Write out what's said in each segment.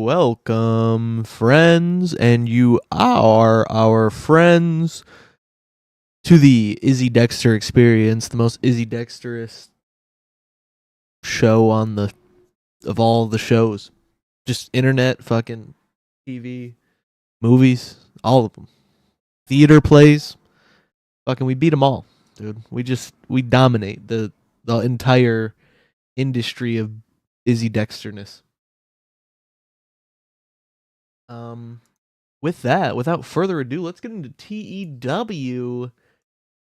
Welcome, friends, and you are our friends to the Izzy Dexter experience, the most Izzy Dexterous show of all the shows. Just internet, fucking TV, movies, all of them. Theater plays. Fucking we beat them all, dude. We dominate the entire industry of Izzy Dexterness. With that, without further ado, let's get into TEW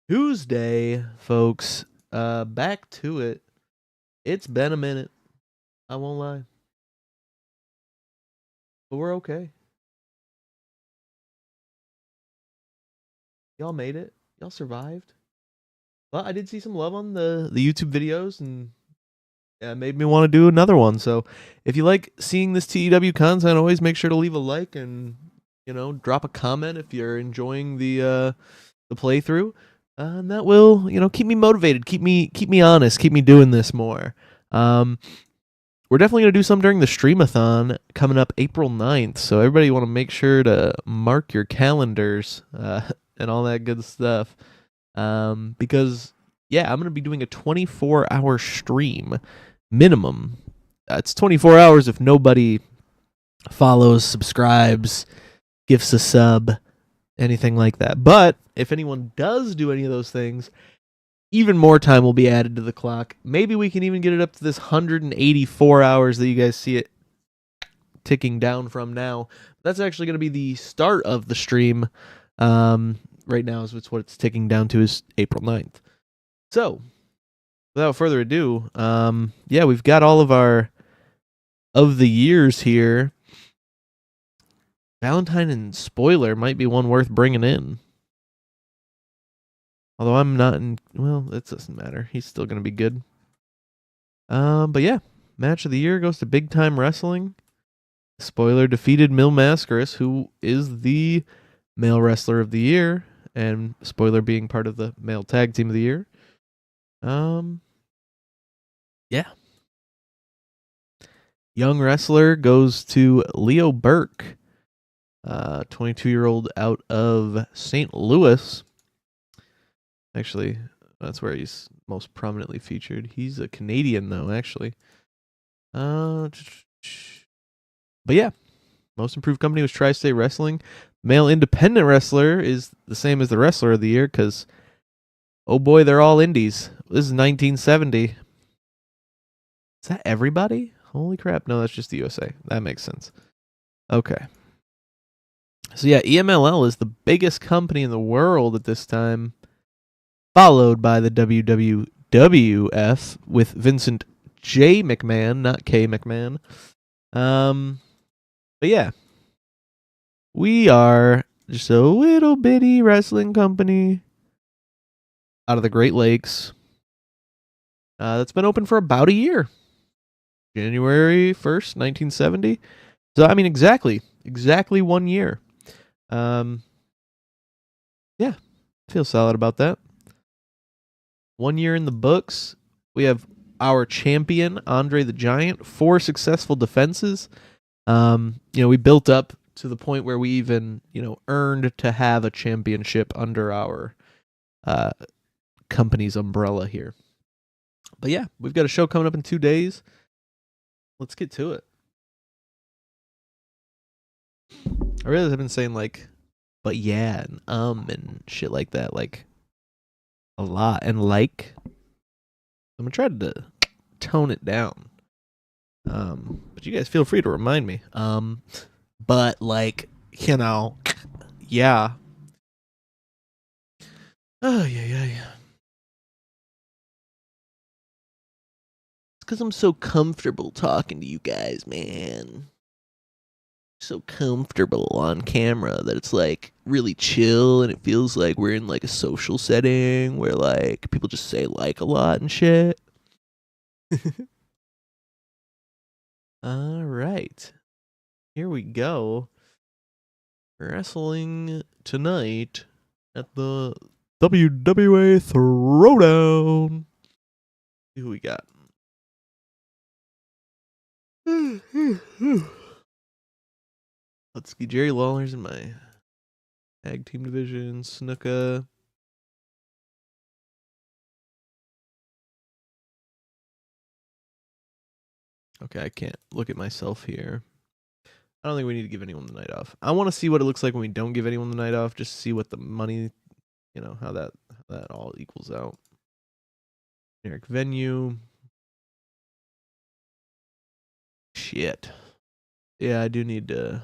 Tuesday, folks. Back to it. It's been a minute. I won't lie. But we're okay. Y'all made it. Y'all survived. But I did see some love on the YouTube videos, and it made me want to do another one. So if you like seeing this TEW content, always make sure to leave a like and, drop a comment if you're enjoying the playthrough. And that will, keep me motivated, keep me honest, keep me doing this more. We're definitely going to do some during the streamathon coming up April 9th. So everybody want to make sure to mark your calendars and all that good stuff. Because, yeah, I'm going to be doing a 24-hour stream minimum. It's 24 hours if nobody follows, subscribes, gifts a sub, anything like that. But if anyone does do any of those things, even more time will be added to the clock. Maybe we can even get it up to this 184 hours that you guys see it ticking down from now. That's actually going to be the start of the stream. Right now is what it's ticking down to is April 9th. So, without further ado, yeah, we've got all of our of the years here. Valentine and Spoiler might be one worth bringing in. Although I'm not in... Well, it doesn't matter. He's still going to be good. But yeah, match of the year goes to Big Time Wrestling. Spoiler defeated Mil Mascaras, who is the male wrestler of the year, and Spoiler being part of the male tag team of the year. Yeah. Young wrestler goes to Leo Burke, 22-year-old out of St. Louis. Actually, that's where he's most prominently featured. He's a Canadian, though, actually. But yeah, most improved company was Tri-State Wrestling. Male independent wrestler is the same as the wrestler of the year because, oh boy, they're all indies. This is 1970. Is that everybody? Holy crap. No, that's just the USA. That makes sense. Okay. So yeah, EMLL is the biggest company in the world at this time, followed by the WWF with Vincent J. McMahon, not K. McMahon. But yeah, we are just a little bitty wrestling company out of the Great Lakes that's been open for about a year. January 1st, 1970. So, I mean, exactly 1 year. Yeah, feel solid about that. 1 year in the books. We have our champion, Andre the Giant, 4 successful defenses. We built up to the point where we even, earned to have a championship under our company's umbrella here. But yeah, we've got a show coming up in 2 days. Let's get to it. I realize I've been saying but yeah, and shit like that, a lot. And I'm gonna try to tone it down. But you guys feel free to remind me. But yeah. Oh yeah. It's because I'm so comfortable talking to you guys, man. So comfortable on camera that it's really chill, and it feels like we're in a social setting where people just say a lot and shit. All right, here we go. Wrestling tonight at the WWA Throwdown. See who we got. Let's see. Jerry Lawler's in my tag team division. Snuka. Okay, I can't look at myself here. I don't think we need to give anyone the night off. I want to see what it looks like when we don't give anyone the night off, just to see what the money, how that all equals out. Generic venue. Shit. Yeah, I do need to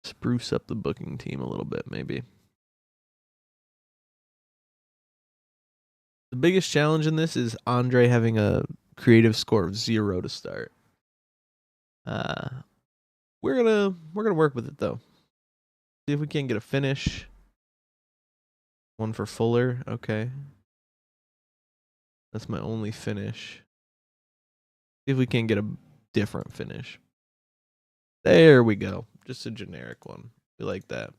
spruce up the booking team a little bit, maybe. The biggest challenge in this is Andre having a creative score of 0 to start. We're gonna work with it though. See if we can get a finish. One for Fuller. Okay. That's my only finish. See if we can get a different finish. There we go. Just a generic one. We like that.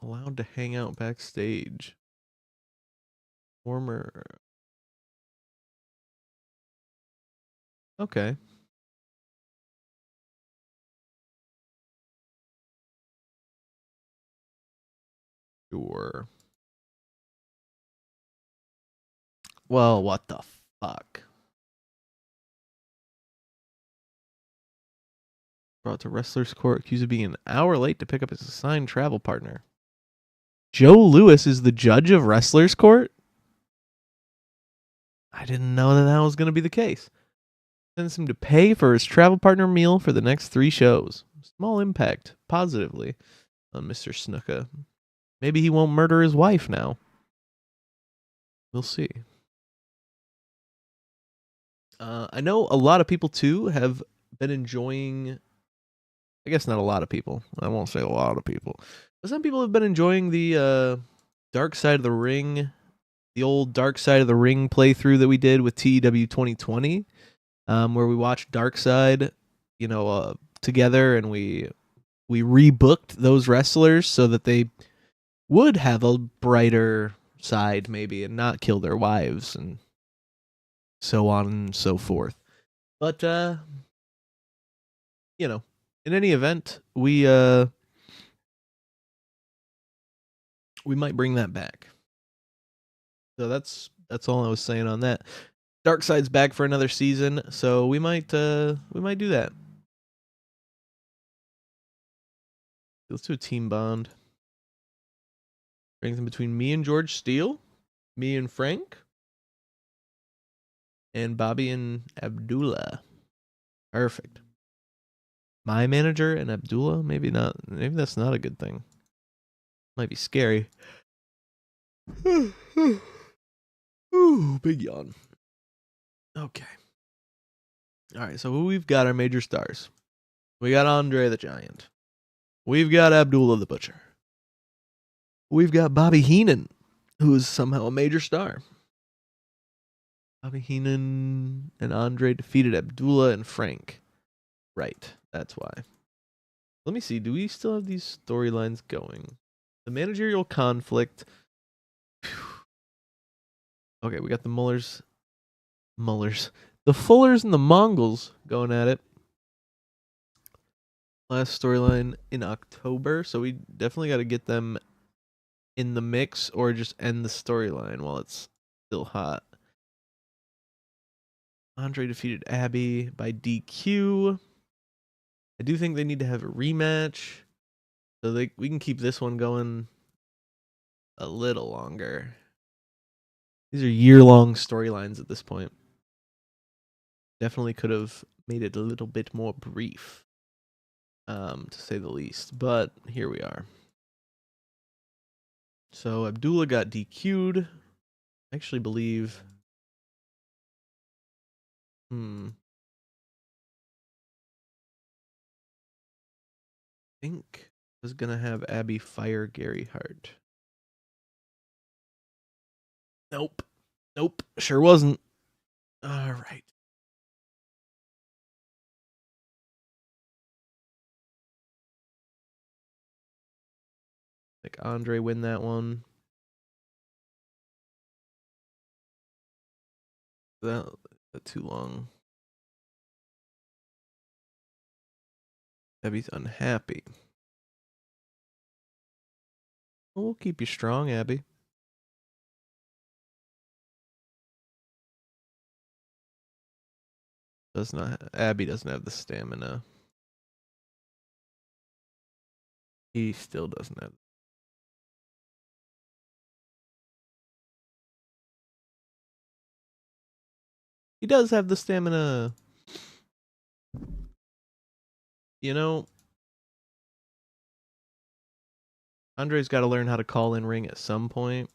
Allowed to hang out backstage. Former. Okay. Sure. Well, what the fuck? Brought to Wrestler's Court, accused of being an hour late to pick up his assigned travel partner. Joe Lewis is the judge of Wrestler's Court? I didn't know that was going to be the case. Sends him to pay for his travel partner meal for the next 3 shows. Small impact, positively, on Mr. Snuka. Maybe he won't murder his wife now. We'll see. I know a lot of people, too, have been enjoying... I guess not a lot of people. I won't say a lot of people. But some people have been enjoying the Dark Side of the Ring, the old Dark Side of the Ring playthrough that we did with TEW 2020, where we watched Dark Side, together, and we rebooked those wrestlers so that they would have a brighter side, maybe, and not kill their wives and so on and so forth. But in any event, we might bring that back. So that's all I was saying on that. Dark Side's back for another season, so we might do that. Let's do a team bond. Brings in between me and George Steele, me and Frank, and Bobby and Abdullah. Perfect. My manager and Abdullah? Maybe not. Maybe that's not a good thing. Might be scary. Ooh, big yawn. Okay. All right, so who we've got our major stars. We got Andre the Giant. We've got Abdullah the Butcher. We've got Bobby Heenan, who is somehow a major star. Bobby Heenan and Andre defeated Abdullah and Frank. Right, that's why. Let me see, do we still have these storylines going? The managerial conflict. Okay, we got the Mullers. The Fullers and the Mongols going at it. Last storyline in October, so we definitely got to get them in the mix or just end the storyline while it's still hot. Andre defeated Abby by DQ. I do think they need to have a rematch, so we can keep this one going a little longer. These are year-long storylines at this point. Definitely could have made it a little bit more brief, to say the least. But here we are. So Abdullah got DQ'd. I actually believe... I think I was going to have Abby fire Gary Hart. Nope. Sure wasn't. All right. Like Andre win that one. That too long. Abby's unhappy. Well, we'll keep you strong, Abby. Abby doesn't have the stamina. He still doesn't have. He does have the stamina. You know, Andre's got to learn how to call in ring at some point,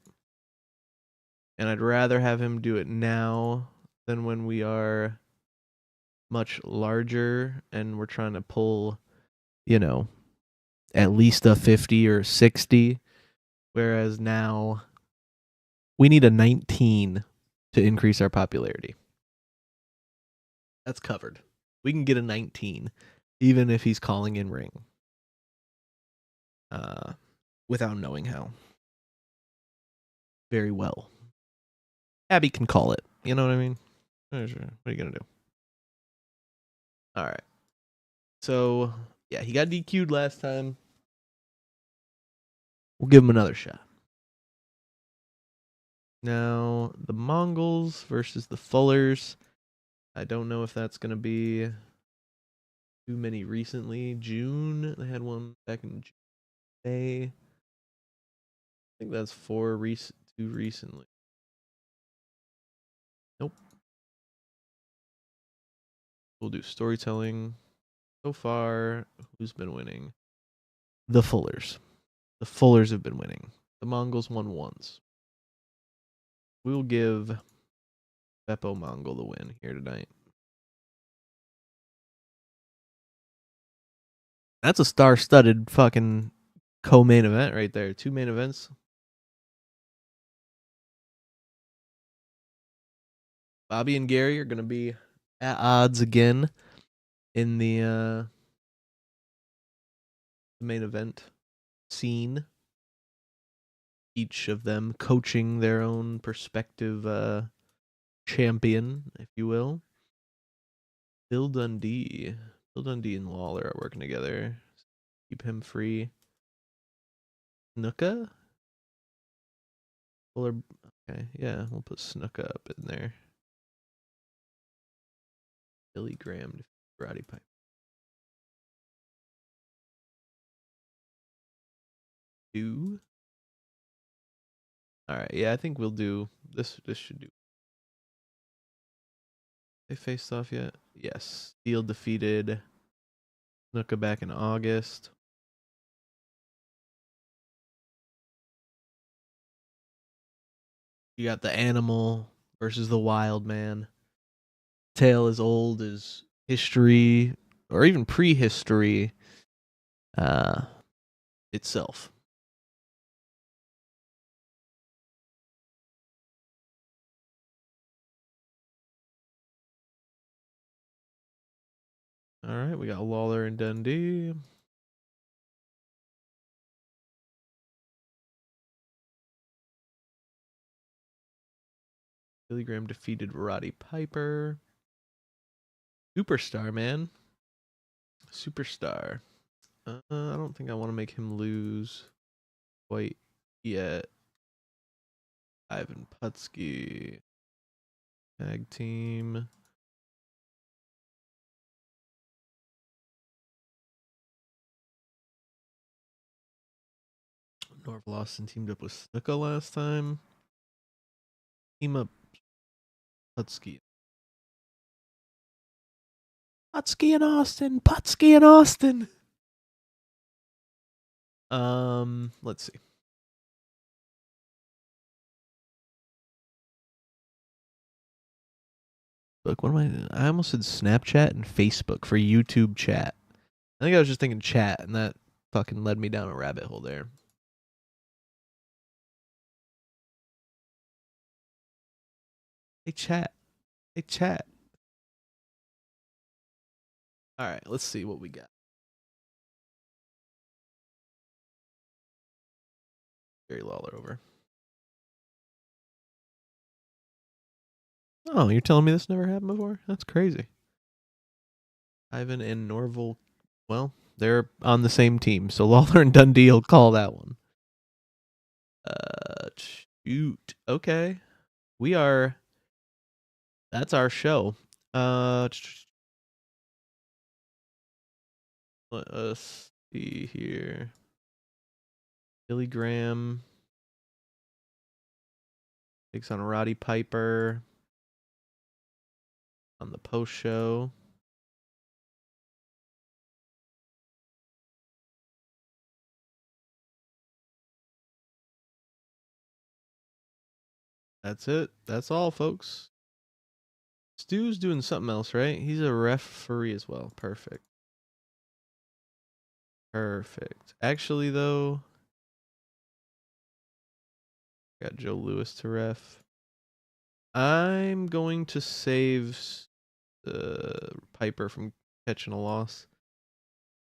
and I'd rather have him do it now than when we are much larger and we're trying to pull, at least a 50 or 60. Whereas now we need a 19 to increase our popularity. That's covered. We can get a 19, even if he's calling in ring, without knowing how. Very well. Abby can call it. You know what I mean? What are you gonna do? All right. So yeah, he got DQ'd last time. We'll give him another shot. Now the Mongols versus the Fullers. I don't know if that's gonna be too many recently. June, they had one back in May. I think that's too recently. Nope. We'll do storytelling. So far, who's been winning? The Fullers. The Fullers have been winning. The Mongols won once. We'll give Beppo Mongol the win here tonight. That's a star-studded fucking co-main event right there. 2 main events. Bobby and Gary are going to be at odds again in the main event scene. Each of them coaching their own perspective champion, if you will. Bill Dundee and Lawler are working together. Keep him free. Snuka? Fuller. Okay, yeah, we'll put Snuka up in there. Billy Graham, Roddy Piper. All right, yeah, I think we'll do this. This should do. They faced off yet? Yes. Steel defeated Snuka back in August. You got the animal versus the wild man. Tale as old as history, or even prehistory itself. All right, we got Lawler and Dundee. Billy Graham defeated Roddy Piper. Superstar, man. Superstar. I don't think I want to make him lose quite yet. Ivan Putski. Tag team. Norval Austin teamed up with Snuka last time. Team up Putski. Putski and Austin. Putski and Austin. Let's see. Look, what am I almost said Snapchat and Facebook for YouTube chat. I think I was just thinking chat, and that fucking led me down a rabbit hole there. Hey, chat. Hey, chat. All right, let's see what we got. Jerry Lawler over. Oh, you're telling me this never happened before? That's crazy. Ivan and Norval. Well, they're on the same team. So Lawler and Dundee will call that one. Shoot. Okay. We are. That's our show. Let us see here. Billy Graham takes on Roddy Piper on the post show. That's it. That's all, folks. Stu's doing something else, right? He's a referee as well. Perfect. Perfect. Actually, though, got Joe Lewis to ref. I'm going to save Piper from catching a loss.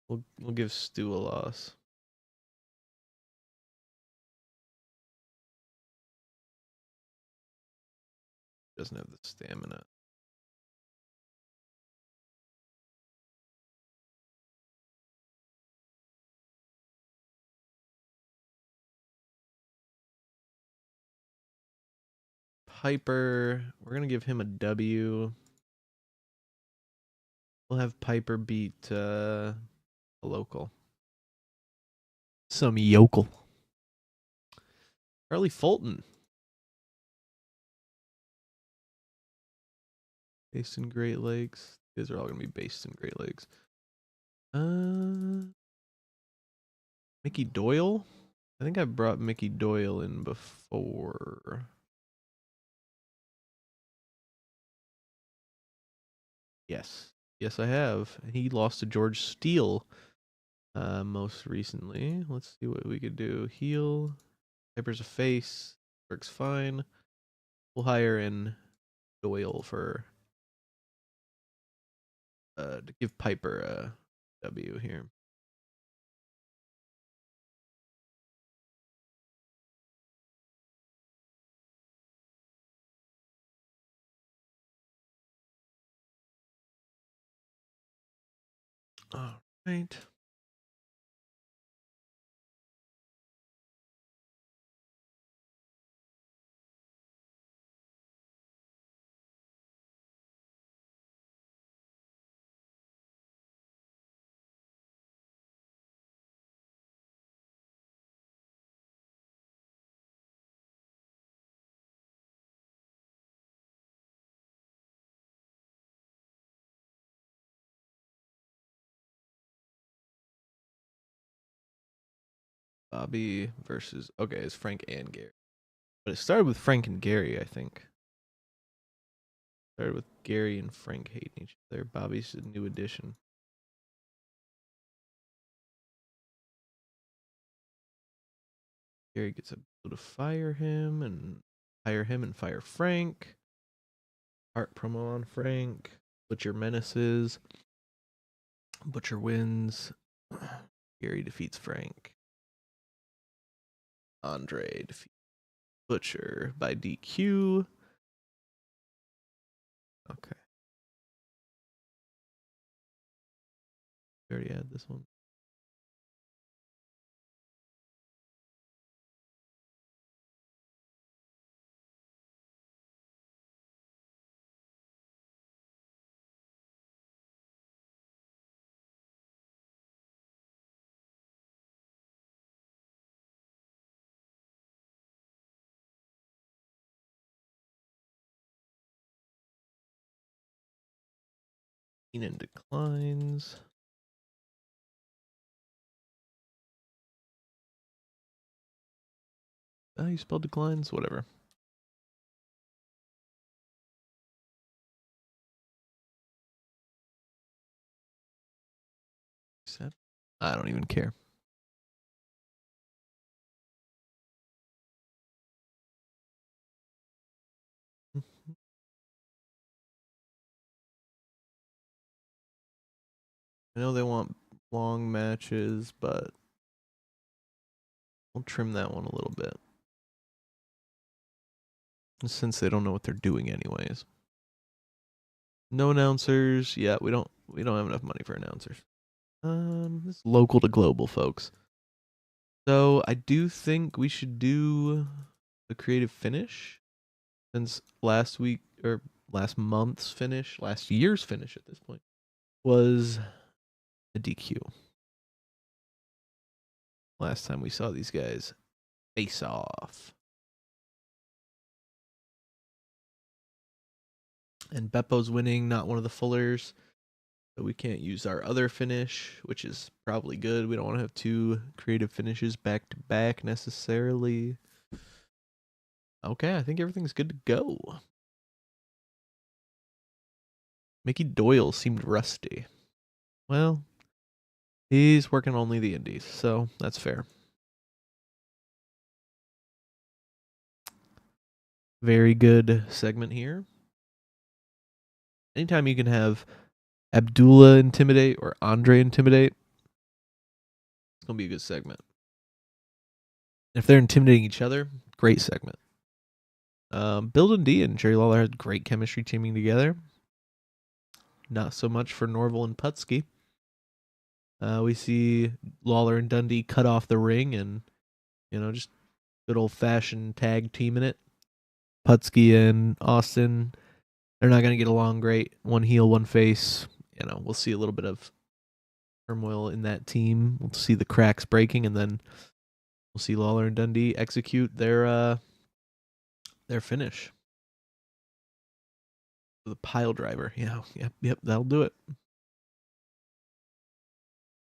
We'll give Stu a loss. Doesn't have the stamina. Piper, we're gonna give him a W. We'll have Piper beat a local. Some yokel. Charlie Fulton. Based in Great Lakes. These are all gonna be based in Great Lakes. Mickey Doyle? I think I brought Mickey Doyle in before. Yes. Yes, I have. He lost to George Steele most recently. Let's see what we could do. Heel. Piper's a face. Works fine. We'll hire in Doyle for to give Piper a W here. All right. Bobby versus okay, it's Frank and Gary. But it started with Frank and Gary, I think. Started with Gary and Frank hating each other. Bobby's a new addition. Gary gets a to fire him and fire Frank. Art promo on Frank. Butcher menaces. Butcher wins. Gary defeats Frank. Andre defeats Butcher by DQ. Okay. We already had this one. Keenan declines. You spelled declines? Whatever. I don't even care. I know they want long matches, but we'll trim that one a little bit. Since they don't know what they're doing anyways. No announcers. Yeah, we don't have enough money for announcers. This is local to global, folks. So I do think we should do the creative finish, since last week or last month's finish, last year's finish at this point, was a DQ. Last time we saw these guys face off. And Beppo's winning, not one of the Fullers. So we can't use our other finish, which is probably good. We don't want to have two creative finishes back to back necessarily. Okay, I think everything's good to go. Mickey Doyle seemed rusty. Well, he's working only the indies, so that's fair. Very good segment here. Anytime you can have Abdullah intimidate or Andre intimidate, it's going to be a good segment. If they're intimidating each other, great segment. Bill Dundee and Jerry Lawler had great chemistry teaming together. Not so much for Norval and Putski. We see Lawler and Dundee cut off the ring and, just good old-fashioned tag teaming it. Putski and Austin, they're not going to get along great. One heel, one face. We'll see a little bit of turmoil in that team. We'll see the cracks breaking, and then we'll see Lawler and Dundee execute their finish. The pile driver. Yep, that'll do it.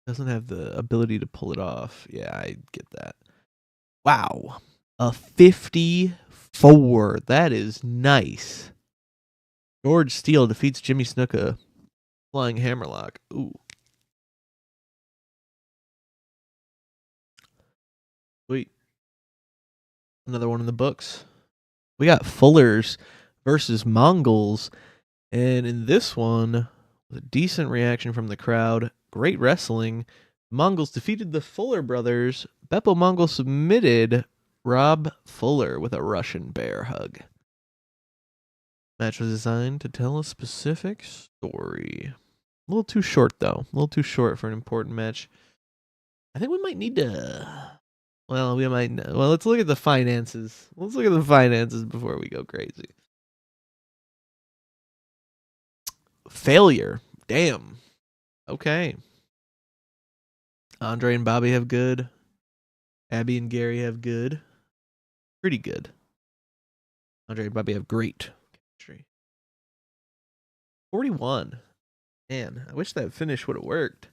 Doesn't have the ability to pull it off. Yeah, I get that. Wow. A 54. That is nice. George Steele defeats Jimmy Snuka. Flying hammerlock. Ooh. Sweet. Another one in the books. We got Fullers versus Mongols. And in this one, a decent reaction from the crowd. Great wrestling. Mongols defeated the Fuller brothers. Beppo Mongol submitted Rob Fuller with a Russian bear hug. Match was designed to tell a specific story. A little too short, though. A little too short for an important match. I think we might need to... Well, let's look at the finances. Let's look at the finances before we go crazy. Failure. Damn. Okay. Andre and Bobby have good. Abby and Gary have good. Pretty good. Andre and Bobby have great chemistry. 41. Man, I wish that finish would have worked.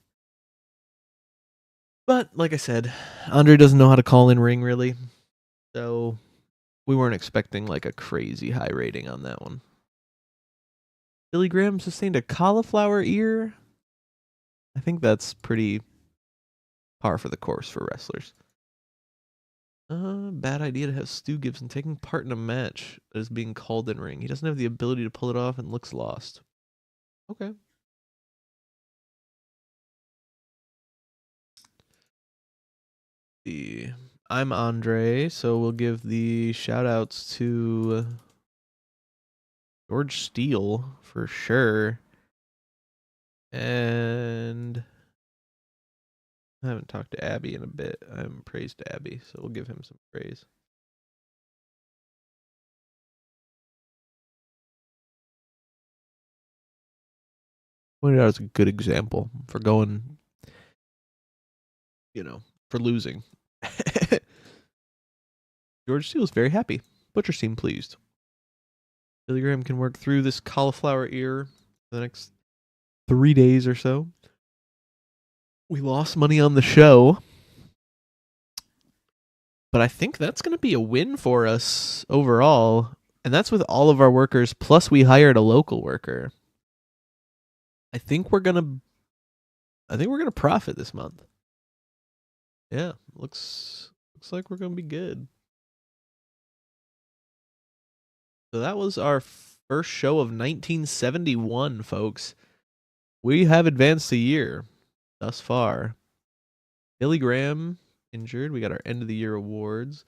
But, like I said, Andre doesn't know how to call in ring, really. So, we weren't expecting, like, a crazy high rating on that one. Billy Graham sustained a cauliflower ear. I think that's pretty par for the course for wrestlers. Bad idea to have Stu Gibson taking part in a match that is being called in ring. He doesn't have the ability to pull it off and looks lost. Okay. I'm Andre, so we'll give the shout outs to George Steele for sure. And I haven't talked to Abby in a bit. I haven't praised Abby, so we'll give him some praise. Pointed out as a good example for going, for losing. George Steele is very happy. Butcher seemed pleased. Billy Graham can work through this cauliflower ear for the next 3 days or so. We lost money on the show, but I think that's going to be a win for us overall, and that's with all of our workers, plus we hired a local worker. I think we're going to profit this month. Yeah, looks like we're going to be good. So that was our first show of 1971, folks. We have advanced a year thus far. Billy Graham injured. We got our end of the year awards.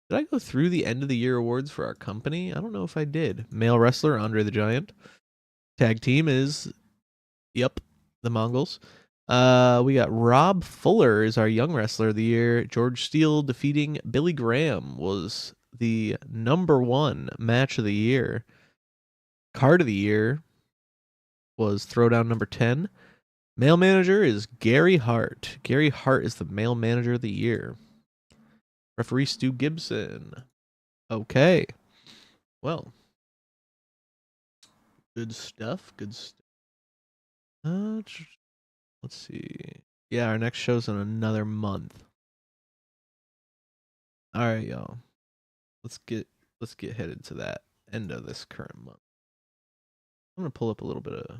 Did I go through the end of the year awards for our company? I don't know if I did. Male wrestler, Andre the Giant. Tag team is, the Mongols. We got Rob Fuller is our young wrestler of the year. George Steele defeating Billy Graham was the #1 match of the year. Card of the year was Throwdown number 10. Male manager is Gary Hart. Gary Hart is the male manager of the year. Referee Stu Gibson. Okay. Well. Good stuff. Good stuff. Let's see. Yeah, our next show's in another month. All right, y'all. Let's get headed to that end of this current month. I'm gonna pull up a little bit of.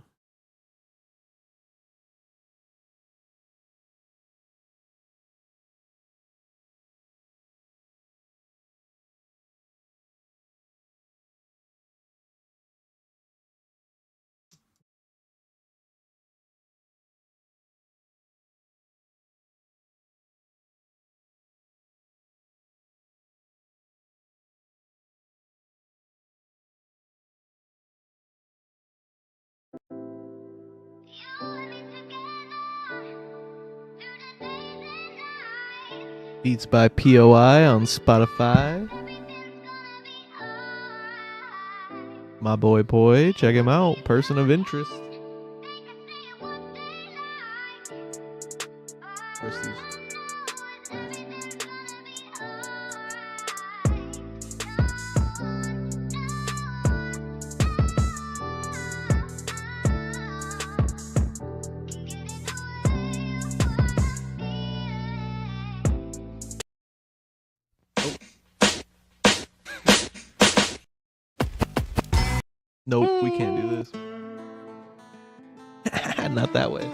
Beats by POI on Spotify. My boy Poi, check him out. Person of interest. Nope, we can't do this. Not that way.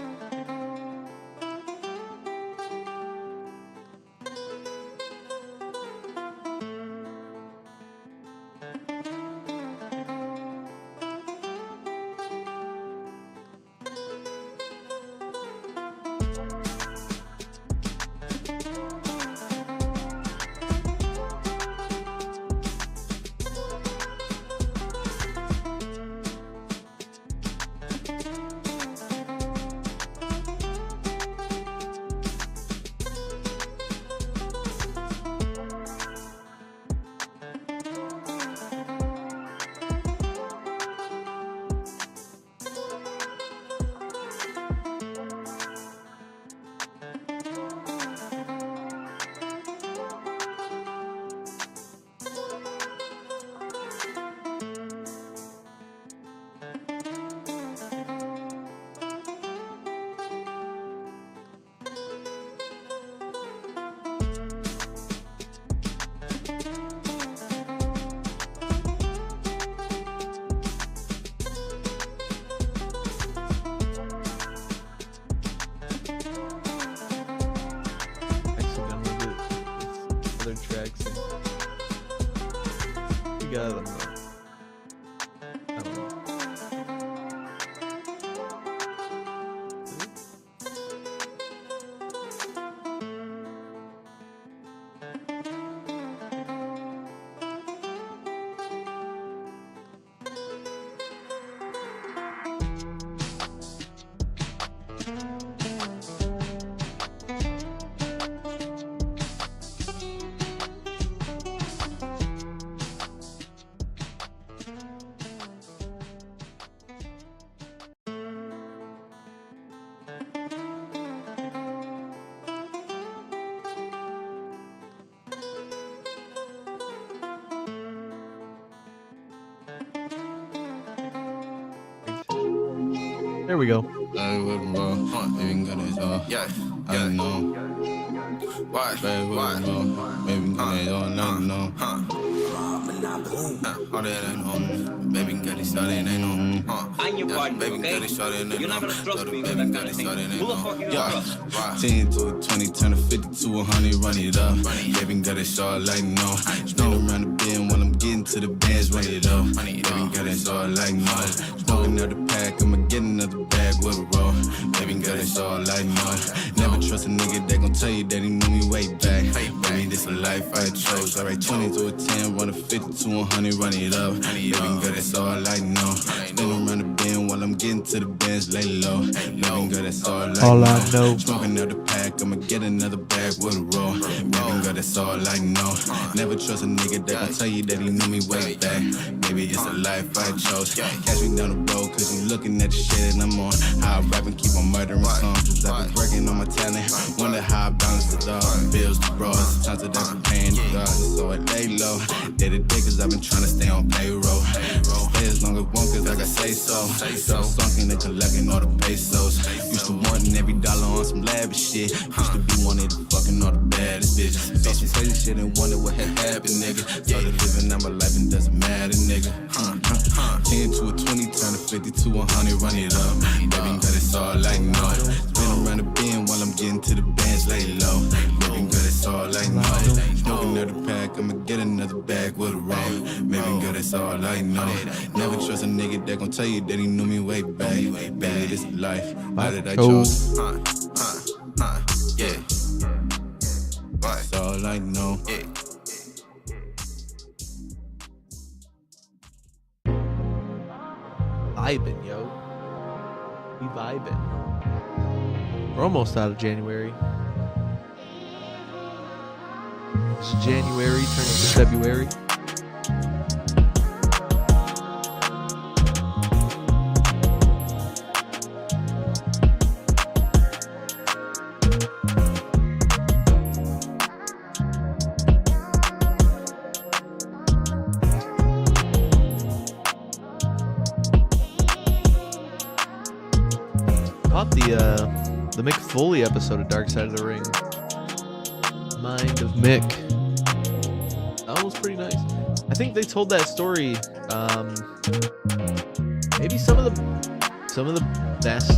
There we go. Yeah, I know. Why? Baby, all that ain't home. Baby, got it started, ain't home. I'm your partner, baby, okay? got it started, ain't You're not gonna trust me with baby, that got kind it of thing. started, ain't Who the fuck you gonna trust? 10 to a 20, turn a 50 to 100, run it up. Baby, got it short like no. Spin around the bend when I'm getting to the bands, run it up. Baby, got it short like no. Smoking out the pack, I'ma get another bag with a roll. Baby, got it short like no. Never trust a nigga that gon' tell you that he knew me way back. Baby, this a life I chose. Alright, 20 to a 10, run a 50 to 100, run it up. Baby, got it short like no. Spin around the bend while I'm getting getting to the bands, lay low. Living good, that's all I know. Smoking out the pack, I'ma get another bag with a roll. Living good, that's all I know. Never trust a nigga that gon' tell you that he knew me way back. Maybe it's a life I chose. Catch me down the road, cause you looking at the shit and I'm on. How I rap and keep on murdering songs. Cause I've been working on my talent. Wonder how I balance the dog. Bills, the bras, sometimes I don't paying the God. So I lay low. Day to day, cause I've been trying to stay on payroll. Stay as long as one, cause I can say so. So sunken and collecting all the pesos. Used to wanting every dollar on some lavish shit. Used to be wanting to fucking all the baddest bitches. Saw some crazy shit and wonder what had happened, nigga. Started living out my life and doesn't matter, nigga. 10 to a 20, turn a 50 to 100, run it up. Living good, it's all I know. Spin around the bend while I'm getting to the bands, lay low. Living good, it's all I know. Smoking out the pack, I'ma get another bag with a roll. Living good, it's all I know. Never trust a nigga that gon' tell you that he knew me way back. Baby, this life, how did I chose? Yeah. That's all I know. Vibing, yo. We vibing. We're almost out of January. It's January turning to February. Caught the Mick Foley episode of Dark Side of the Ring. Mind of Mick. That was pretty nice. I think they told that story. Maybe some of the best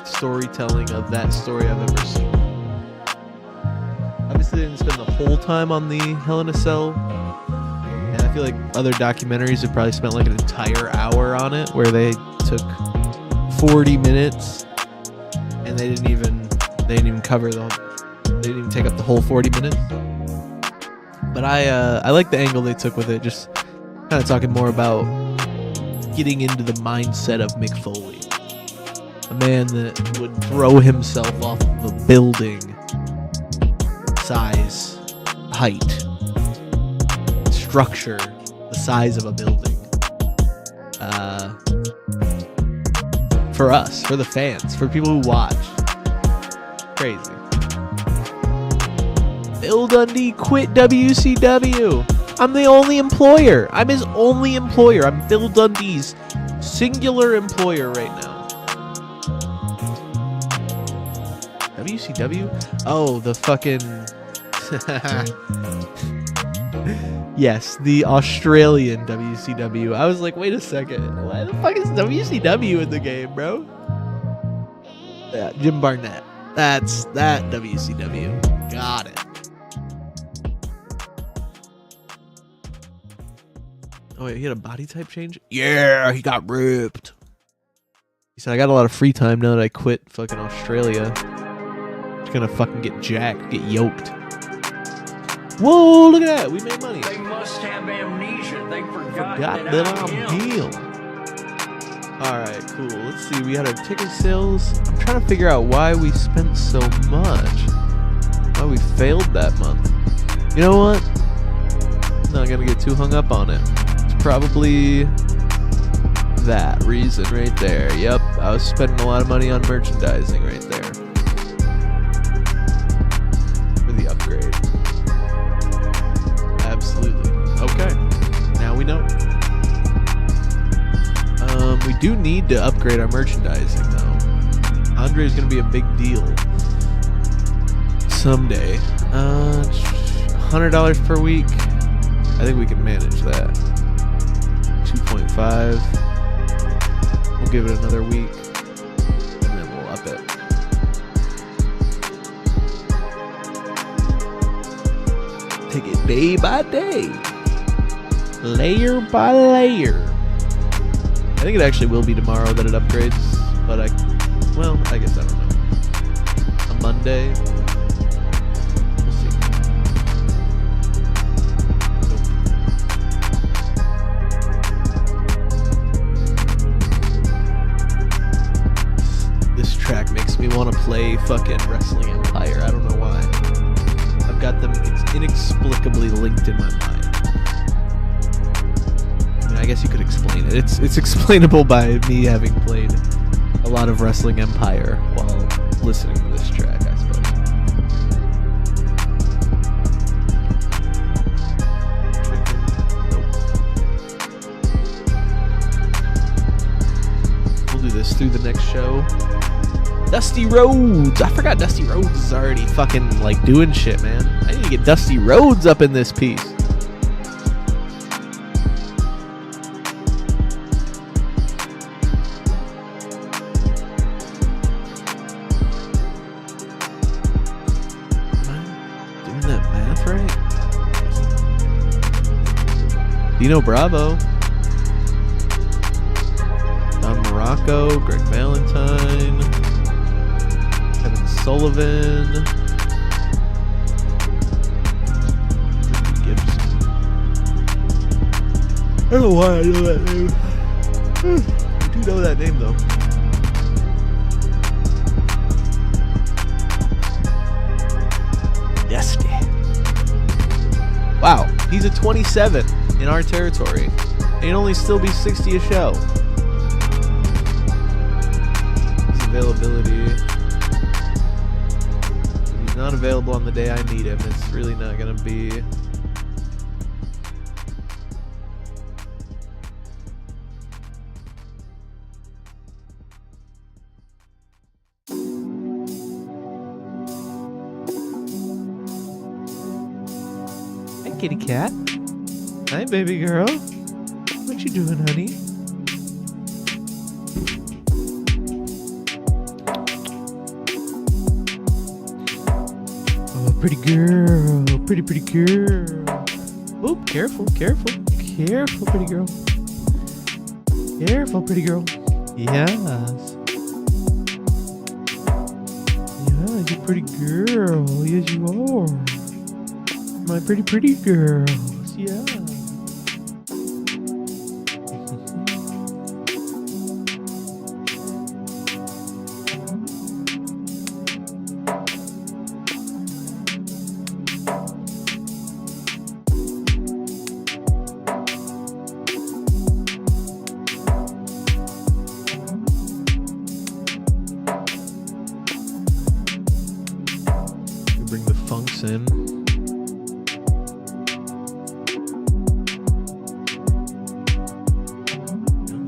storytelling of that story I've ever seen. Obviously, they didn't spend the whole time on the Hell in a Cell, and I feel like other documentaries have probably spent like an entire hour on it, where they took 40 minutes and they didn't even cover they didn't even take up the whole 40 minutes. But I like the angle they took with it, just kind of talking more about getting into the mindset of Mick Foley, a man that would throw himself off of a building, size, height, structure, the size of a building. For us, for the fans, for people who watch. Crazy. Bill Dundee quit WCW. I'm the only employer. I'm his only employer. I'm Bill Dundee's singular employer right now. WCW? Oh, the fucking... Yes, the Australian WCW. I was like, wait a second. Why the fuck is WCW in the game, bro? Yeah, Jim Barnett. That's that WCW. Got it. Oh, wait, he had a body type change? Yeah, he got ripped. He said, I got a lot of free time now that I quit fucking Australia. Just gonna fucking get jacked, get yoked. Whoa, look at that. We made money. They must have amnesia. They forgot that I'm him. Alright, cool. Let's see. We had our ticket sales. I'm trying to figure out why we spent so much. Why we failed that month. You know what? I'm not going to get too hung up on it. It's probably that reason right there. Yep, I was spending a lot of money on merchandising right there. For the upgrade. Absolutely. Okay. Now we know. We do need to upgrade our merchandising, though. Andre is going to be a big deal someday. $100 per week. I think we can manage that. 2.5. We'll give it another week, and then we'll up it. Take it day by day, layer by layer. I think it actually will be tomorrow that it upgrades, but I guess I don't know. A Monday. We'll see. Nope. track makes me want to play fucking Wrestling Empire. I don't know why. I've got them inexplicably linked in my mind. I mean, I guess you could explain it. It's explainable by me having played a lot of Wrestling Empire while listening to this track, I suppose. We'll do this through the next show. Dusty Rhodes! I forgot Dusty Rhodes is already fucking like doing shit, man. I need to get Dusty Rhodes up in this piece. Am I doing that math right? Dino Bravo. Don Morocco, Greg Valentine, Kevin Sullivan, Ricky Gibson. I don't know why I know that name. I do know that name though. Dusty. Wow, he's a 27 in our territory. And he'd only still be 60 a show. Availability. If he's not available on the day I need him, it's really not gonna be. Hey, kitty cat. Hi, baby girl. What you doing, honey? Pretty girl, pretty girl. Oop, careful, careful, careful, pretty girl. Careful, pretty girl. Yes. Yes, you pretty girl. Yes, you are. My pretty girls. Yeah. Bring the funks in.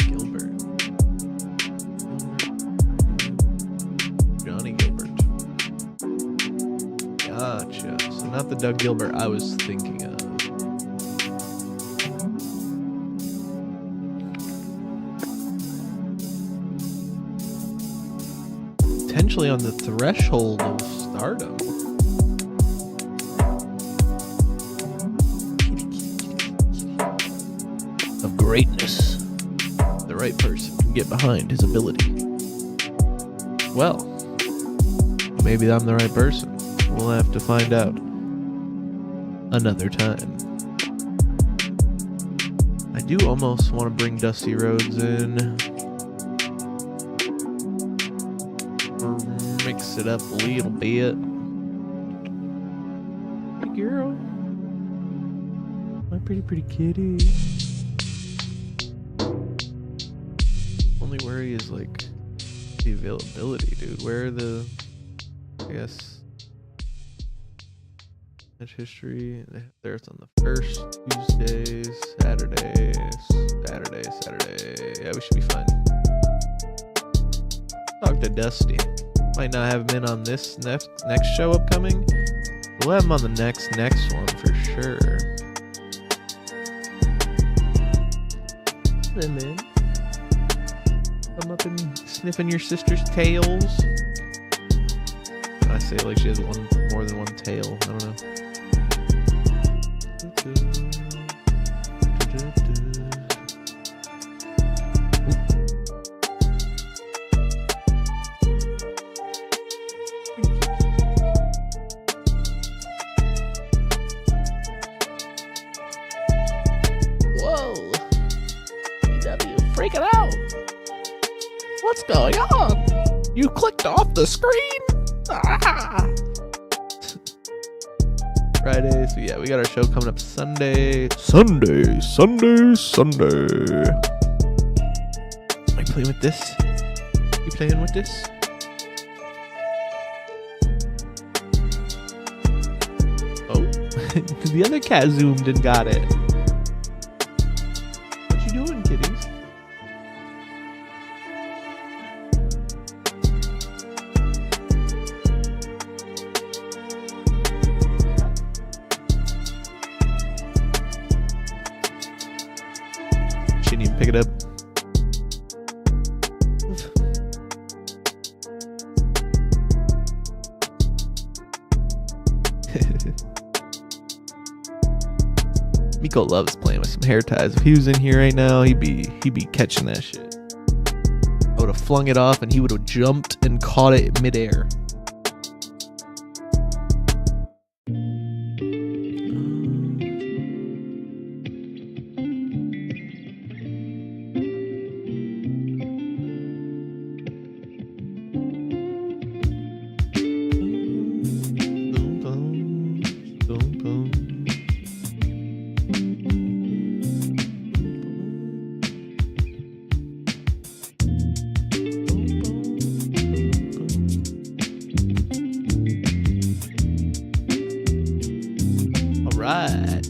Gilbert. Johnny Gilbert. Gotcha. So not the Doug Gilbert I was thinking of. Potentially on the threshold of stardom. Of greatness. The right person can get behind his ability. Well, maybe I'm the right person. We'll have to find out another time. I do almost want to bring Dusty Rhodes in. Or mix it up a little bit. Pretty girl. My pretty kitty. Only worry is like the availability, dude. Where are the, I guess, match history? There it's on the first Tuesday, Saturday. Yeah, we should be fine. Talk to Dusty. Might not have him in on this next show upcoming. We'll have him on the next one for sure. Hey, man. Come up and sniffing your sister's tails. I say it like she has more than one tail. I don't know. Whoa! TW freaking out! What's going on? You You clicked off the screen. Ah. Friday. So yeah, we got our show coming up Sunday. Sunday. Are you playing with this? You playing with this? Oh, the other cat zoomed and got it. What you doing, kitties? Shouldn't even pick it up. Miko loves playing with some hair ties. If he was in here right now, he'd be catching that shit. I would have flung it off and he would have jumped and caught it midair.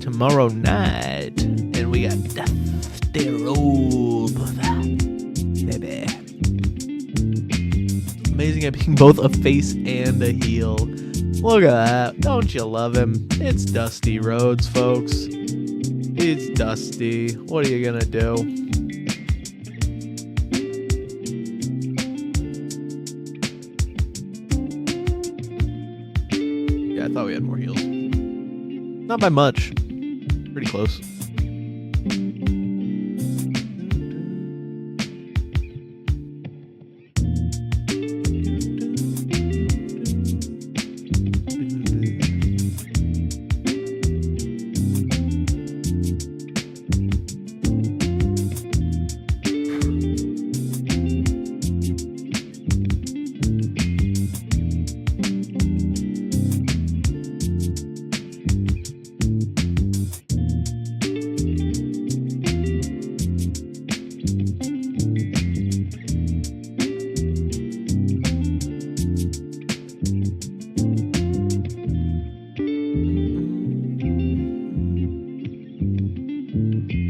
Tomorrow night, and we got Death Day Robe, baby. Amazing at being both a face and a heel. Look at that! Don't you love him? It's Dusty Rhodes, folks. It's Dusty. What are you gonna do? Yeah, I thought we had more heels. Not by much. Pretty close.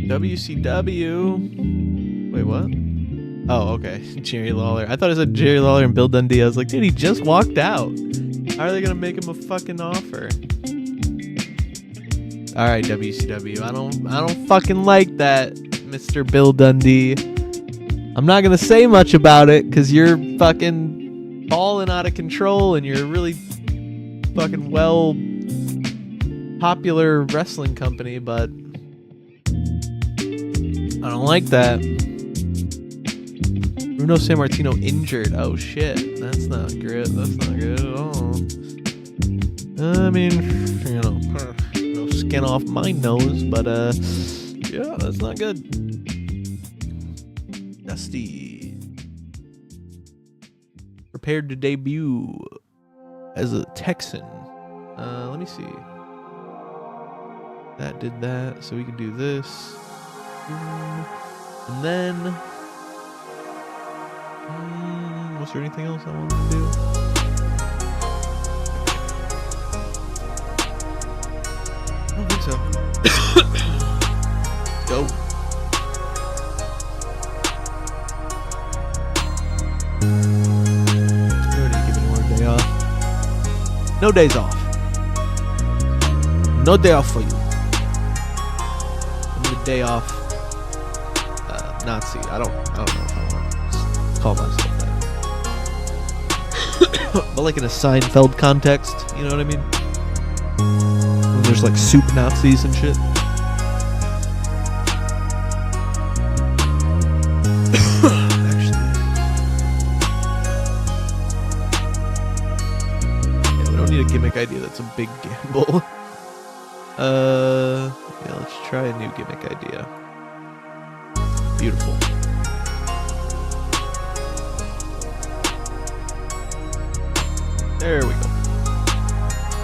WCW. Wait, what? Oh, okay. Jerry Lawler. I thought it said Jerry Lawler and Bill Dundee. I was like, dude, he just walked out. How are they gonna make him a fucking offer? All right, WCW. I don't fucking like that, Mr. Bill Dundee. I'm not gonna say much about it because you're fucking balling out of control and you're a really fucking popular wrestling company, but I don't like that. Bruno Sammartino injured. Oh shit. That's not good. That's not good at all. I mean, you know, no skin off my nose, but yeah, that's not good. Dusty. Prepared to debut as a Texan. Let me see. That did that, so we can do this. And then was there anything else I wanted to do? I don't think so. Go. I already given one day off. No days off. No day off for you. I need a day off. Nazi. I don't know if I want to call myself that. But like in a Seinfeld context, you know what I mean? When there's like soup Nazis and shit. Actually. Yeah, we don't need a gimmick idea. That's a big gamble. Yeah, let's try a new gimmick idea. Beautiful. There we go.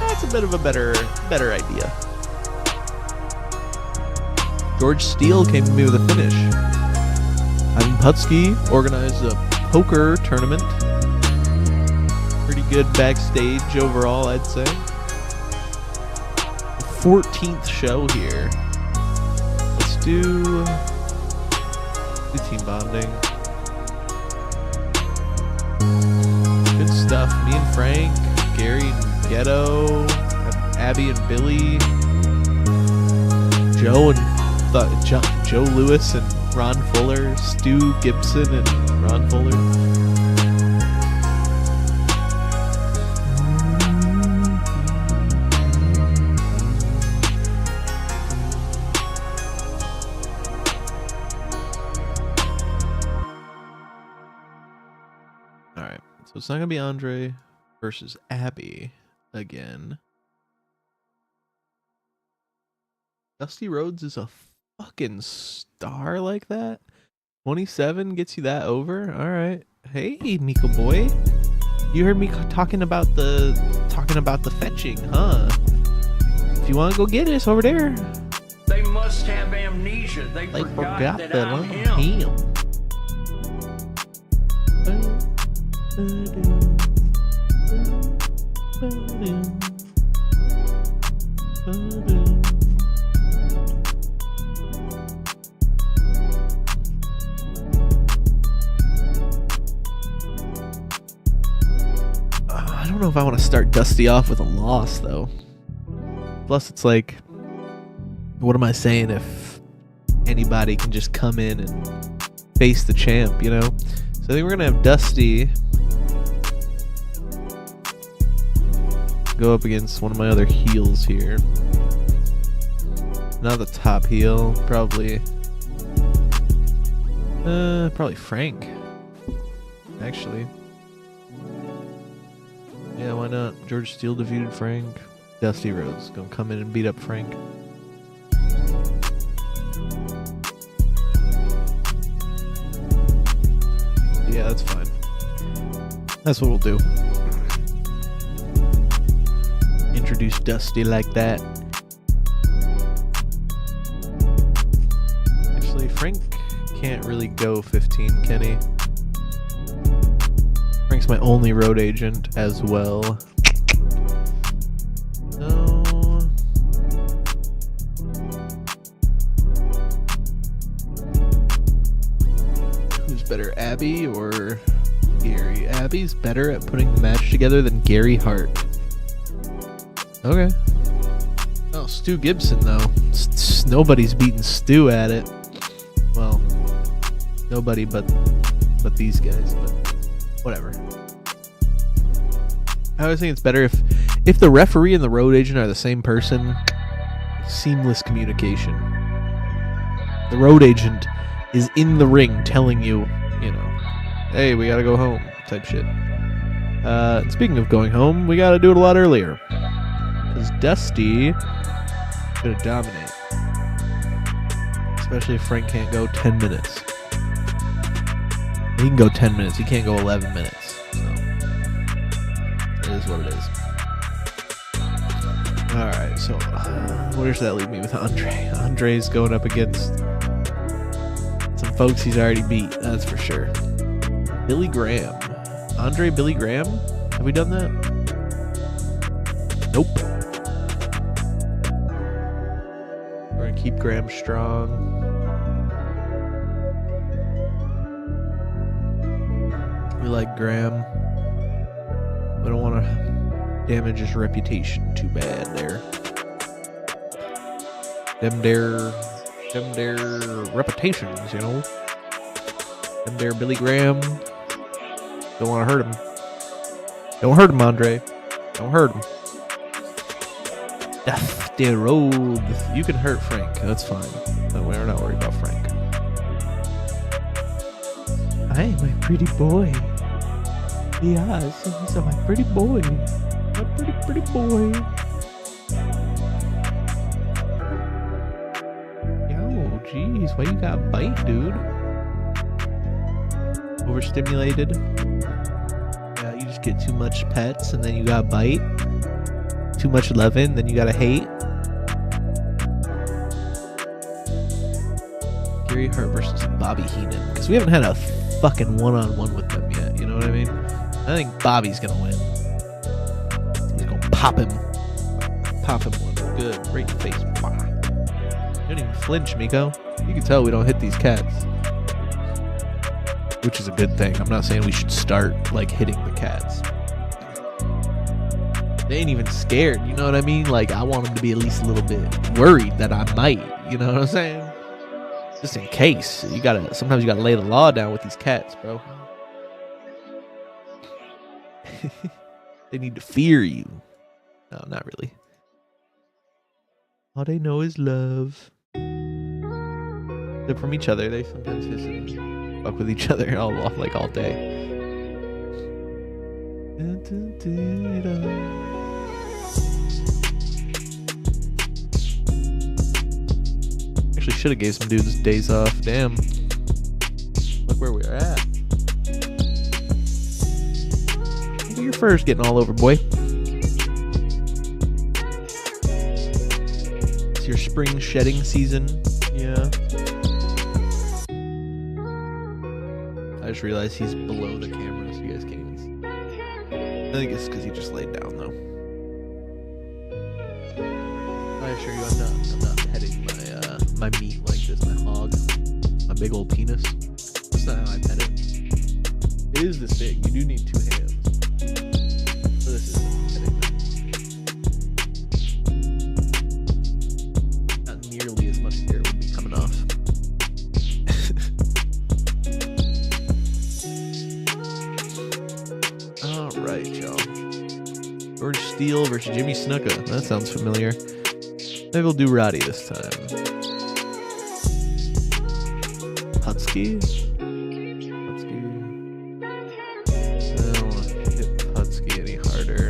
That's a bit of a better idea. George Steele came to me with a finish. Ivan Putski organized a poker tournament. Pretty good backstage overall, I'd say. 14th show here. Let's do team bonding. Good stuff. Me and Frank, Gary and Ghetto, Abby and Billy, Joe and Joe Lewis and Ron Fuller, Stu Gibson and Ron Fuller. Alright, so it's not going to be Andre versus Abby again. Dusty Rhodes is a fucking star like that. 27 gets you that over. All right. Hey, Miko boy, you heard me talking about the fetching, huh? If you want to go get it, it's over there. They must have amnesia. They forgot that I'm him. I don't know if I want to start Dusty off with a loss, though. Plus, it's like, what am I saying if anybody can just come in and face the champ, you know? So I think we're going to have Dusty go up against one of my other heels here. Not the top heel, probably Frank, actually. Yeah, why not? George Steele defeated Frank. Dusty Rhodes gonna come in and beat up Frank. Yeah, that's fine. That's what we'll do. Introduce Dusty like that. Actually, Frank can't really go 15, can he? Frank's my only road agent as well. No. Who's better, Abby or Gary? Abby's better at putting the match together than Gary Hart. Okay. Oh, Stu Gibson though. Nobody's beating Stu at it. Well, nobody but these guys. But whatever. I always think it's better if the referee and the road agent are the same person. Seamless communication. The road agent is in the ring telling you, you know, hey, we gotta go home, type shit. Speaking of going home, we gotta do it a lot earlier. Because Dusty is gonna dominate. Especially if Frank can't go 10 minutes. He can go 10 minutes, he can't go 11 minutes. So, it is what it is. Alright, so where does that leave me with Andre? Andre's going up against some folks he's already beat, that's for sure. Billy Graham. Andre Billy Graham? Have we done that? Nope. We're gonna keep Graham strong. We like Graham. We don't want to damage his reputation too bad there. Them their reputations, you know. Them there Billy Graham. Don't want to hurt him. Don't hurt him, Andre. Don't hurt him. Dusty Rhodes. You can hurt Frank. That's fine. No, we're not worried about Frank. Hi, my pretty boy. Yes, he's my pretty boy. My pretty boy. Yo, jeez, why you got bite, dude? Overstimulated? Yeah, you just get too much pets, and then you got bite. Too much loving, then you gotta hate. Gary Hart versus Bobby Heenan, because we haven't had a fucking one-on-one with them yet. You know what I mean? I think Bobby's gonna win. He's gonna pop him one good, right in the face. You don't even flinch, Miko. You can tell we don't hit these cats, which is a good thing. I'm not saying we should start like hitting the cats. They ain't even scared, you know what I mean? Like, I want them to be at least a little bit worried that I might, you know what I'm saying? Just in case. Sometimes you gotta lay the law down with these cats, bro. They need to fear you. No, not really. All they know is love. They're from each other. They sometimes hiss and fuck with each other all day. Actually, should have gave some dudes days off. Damn. Look where we're at. Look at your fur's getting all over, boy. It's your spring shedding season. Yeah. I just realized he's below the camera, so you guys can't even see. I think it's because he just laid down, though. I assure you, I'm not petting my meat like this, my hog, my big old penis. That's not how I pet it. It is this big. You do need 2 hands. So this isn't petting them. Not nearly as much hair would be coming off. Alright, y'all. George Steele versus Jimmy Snuka. That sounds familiar. Maybe we'll do Roddy this time. Putski? I don't want to hit Putski any harder.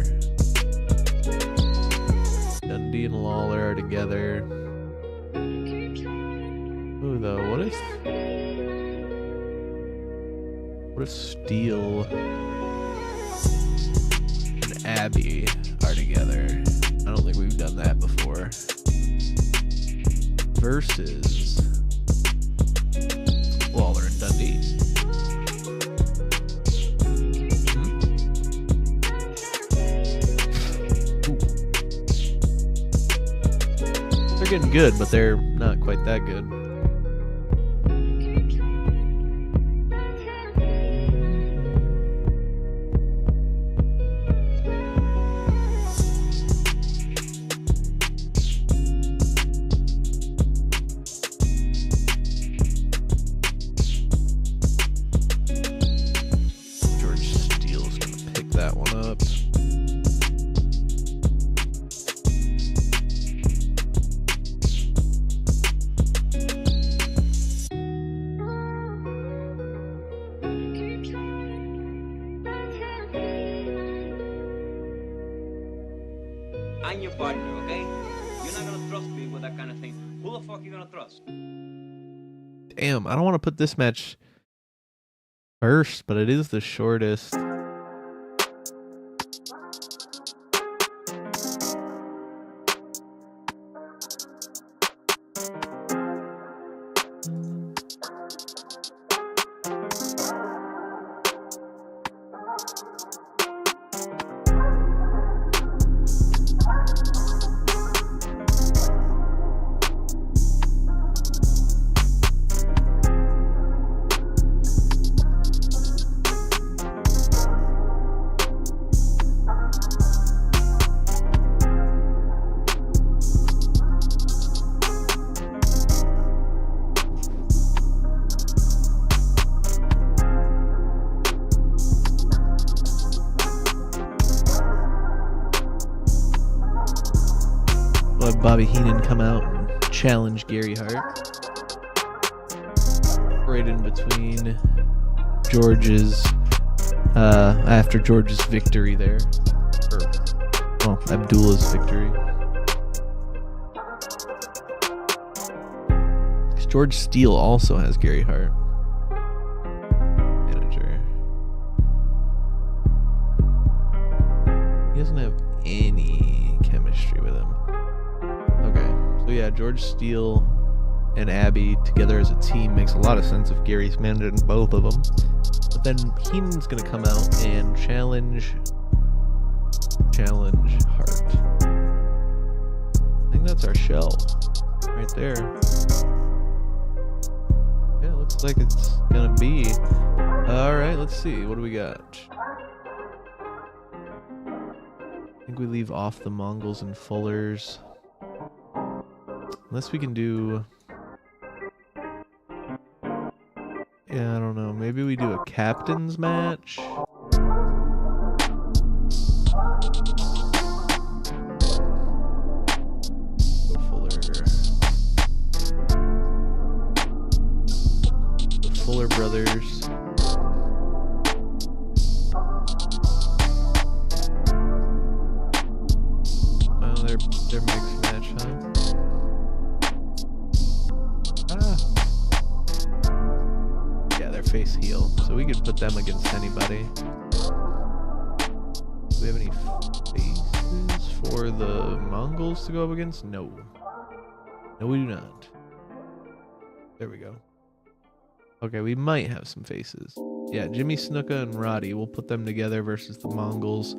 Dundee and Lawler are together. Ooh, though, what if Steele and Abby are together? I don't think we've done that before. Versus Lawler and Dundee. They're getting good, but they're not quite that good. I'm your partner, okay? You're not gonna trust me with that kind of thing. Who the fuck you gonna trust? Damn, I don't want to put this match first, but it is the shortest. Let Bobby Heenan come out and challenge Gary Hart. Right in between George's, after George's victory there. Or, well, Abdullah's victory. Because George Steele also has Gary Hart. Manager. doesn't have any chemistry with him. Okay, so yeah, George Steele and Abby together as a team makes a lot of sense if Gary's managing both of them. But then Heenan's gonna come out and challenge Hart. I think that's our shell right there. Yeah, it looks like it's gonna be. All right, let's see. What do we got? I think we leave off the Mongols and Fullers. Unless we can do... Yeah, I don't know. Maybe we do a captain's match? Go Fuller. The Fuller brothers. Their mixed match, huh? Yeah, they're face heel, so we could put them against anybody. Do we have any faces for the Mongols to go up against? No. No, we do not. There we go. Okay, we might have some faces. Yeah, Jimmy Snuka and Roddy. We'll put them together versus the Mongols.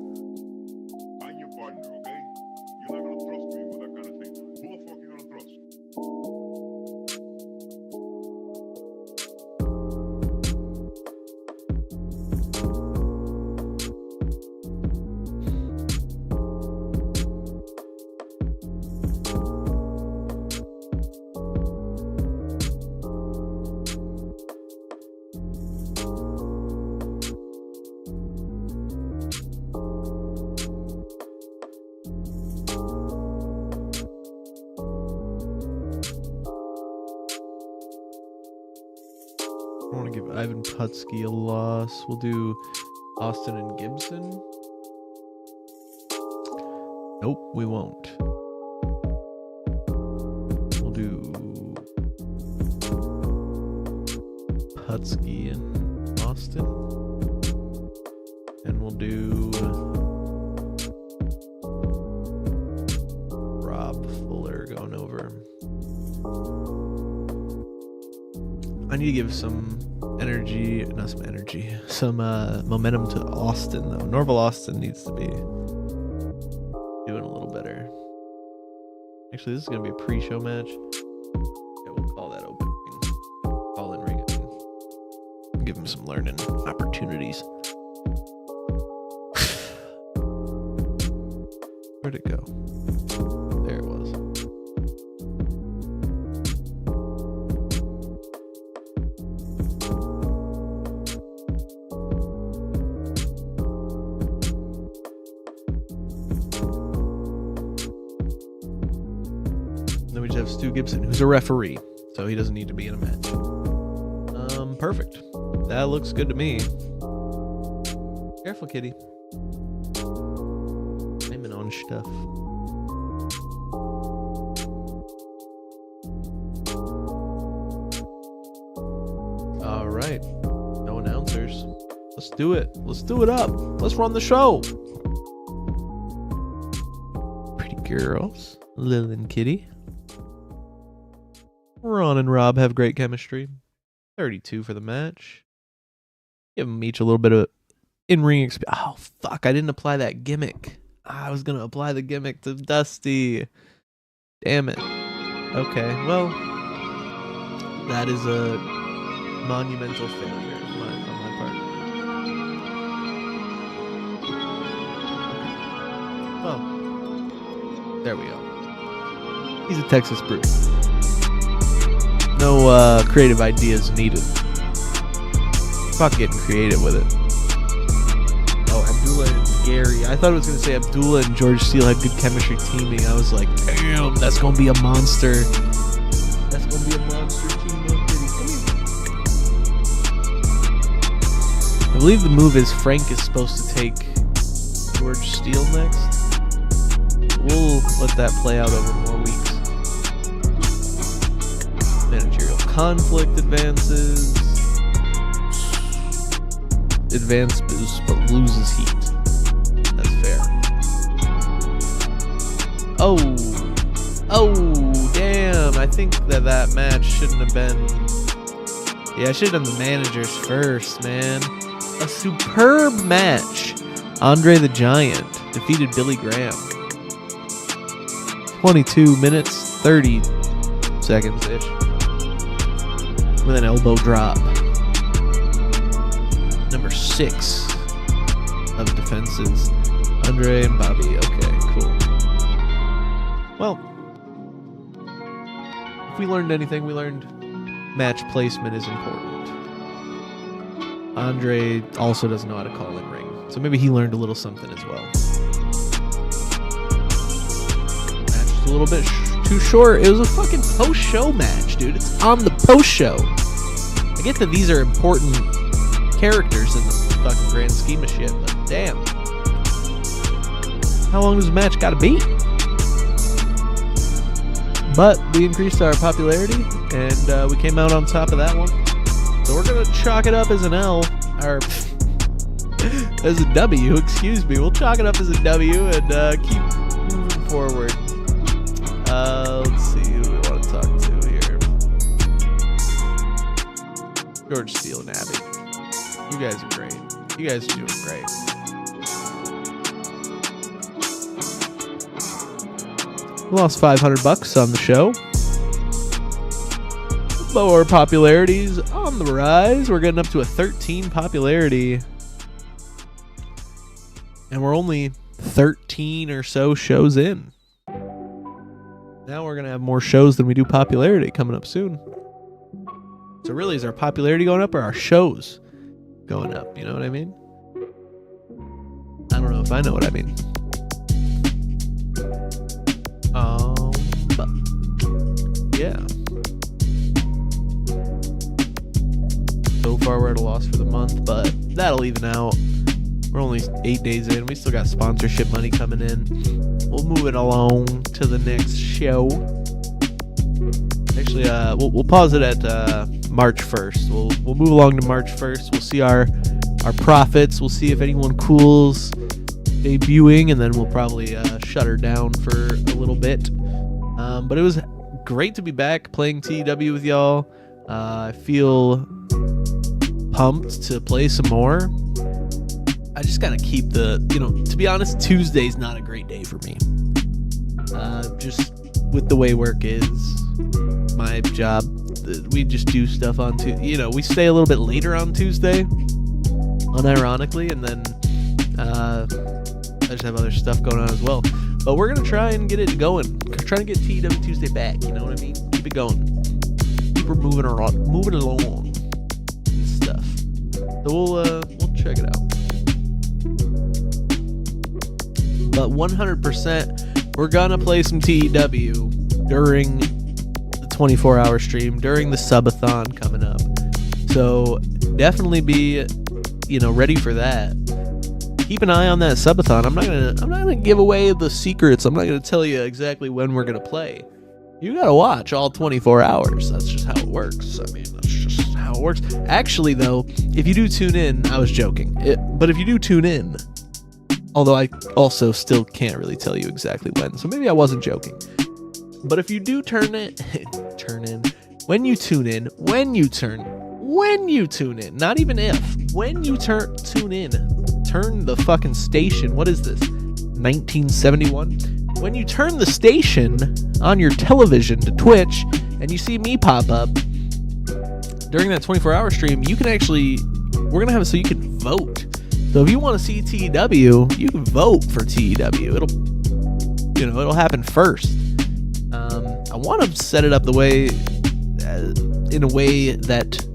I want to give Ivan Putski a loss. We'll do Austin and Gibson. Nope, we won't. We'll do Putski and Austin. And we'll do Rob Fuller going over. I need to give some some momentum to Austin though. Norval Austin needs to be doing a little better. Actually, this is gonna be a pre-show match. Yeah, we'll call that opening. Call in ring and give him some learning opportunities. Where'd it go? There it was. Then we just have Stu Gibson, who's a referee, so he doesn't need to be in a match. Perfect. That looks good to me. Careful, kitty. Aiming on stuff. All right. No announcers. Let's do it. Let's do it up. Let's run the show. Pretty girls. Lil and Kitty. Ron and Rob have great chemistry. 32 for the match. Give them each a little bit of in-ring experience. Oh, fuck. I didn't apply that gimmick. I was going to apply the gimmick to Dusty. Damn it. Okay, well, that is a monumental failure on my part. Well, there we go. He's a Texas brute. No creative ideas needed. Fuck getting creative with it. Oh, Abdullah and Gary. I thought it was going to say Abdullah and George Steele had good chemistry teaming. I was like, damn, that's going to be a monster. That's going to be a monster team up, baby. Come here. I believe the move is Frank is supposed to take George Steele next. We'll let that play out over more weeks. Managerial conflict advances. Advances but loses heat. That's fair. Oh, damn. I think that match shouldn't have been... Yeah, I should have done the managers first, man. A superb match. Andre the Giant defeated Billy Graham. 22 minutes, 30 seconds-ish. With an elbow drop. Number 6 of defenses. Andre and Bobby. Okay, cool. Well, if we learned anything, we learned match placement is important. Andre also doesn't know how to call in ring, so maybe he learned a little something as well. Match was a little bit too short. It was a fucking post-show match, dude. It's on the post-show. I get that these are important characters in the fucking grand scheme of shit, but damn. How long does the match gotta be? But we increased our popularity, and we came out on top of that one. So we're going to chalk it up as an L, or as a W, excuse me. We'll chalk it up as a W and keep moving forward. Let's see who we want to talk to here. George Steele and Abby. You guys are great. You guys are doing great. We lost $500 on the show. Lower popularity's on the rise. We're getting up to a 13 popularity. And we're only 13 or so shows in. Now we're going to have more shows than we do popularity coming up soon. So really, is our popularity going up or our shows going up? You know what I mean? I don't know if I know what I mean. Yeah. So far we're at a loss for the month, but that'll even out. We're only 8 days in. We still got sponsorship money coming in. We'll move it along to the next show. Actually, we'll pause it at March 1st. We'll move along to March 1st. We'll see our profits. We'll see if anyone cool's debuting, and then we'll probably shut her down for a little bit. But it was great to be back playing TEW with y'all. I feel pumped to play some more. I just gotta keep to be honest, Tuesday's not a great day for me. Just with the way work is, my job, we just do stuff on Tuesday. We stay a little bit later on Tuesday, unironically, and then I just have other stuff going on as well. But we're gonna try and get it going. We're trying to get TEW Tuesday back. You know what I mean? Keep it going. Keep her moving along and stuff. So we'll check it out. But 100%, we're gonna play some TEW during the 24-hour stream, during the subathon coming up. So definitely be, ready for that. Keep an eye on that subathon. I'm not gonna give away the secrets. I'm not gonna tell you exactly when we're gonna play. You gotta watch all 24 hours. That's just how it works. I mean, that's just how it works. Actually, though, if you do tune in, I was joking. But if you do tune in, although I also still can't really tell you exactly when, so maybe I wasn't joking. But if you do when you tune in, not even if, when you tune in, turn the fucking station. What is this? 1971? When you turn the station on your television to Twitch and you see me pop up during that 24-hour stream, you can actually, we're going to have it so you can vote. So if you want to see TEW, you can vote for TEW. It'll happen first. I want to set it up in a way that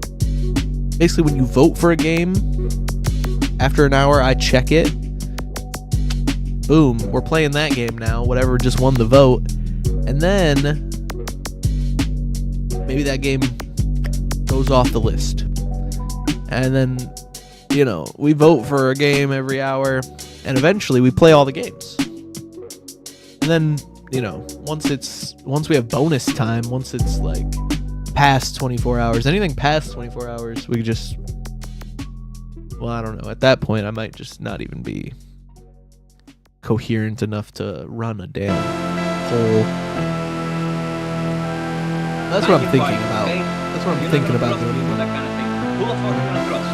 basically when you vote for a game, after an hour, I check it. Boom, we're playing that game now. Whatever just won the vote. And then maybe that game goes off the list. And then, we vote for a game every hour. And eventually we play all the games. And then, once we have bonus time, once it's like past 24 hours, anything past 24 hours, we just... Well, I don't know. At that point, I might just not even be coherent enough to run a damn pole. That's what I'm thinking about. That's what I'm thinking about doing. With that kind of thing. Who the fuck are you gonna trust?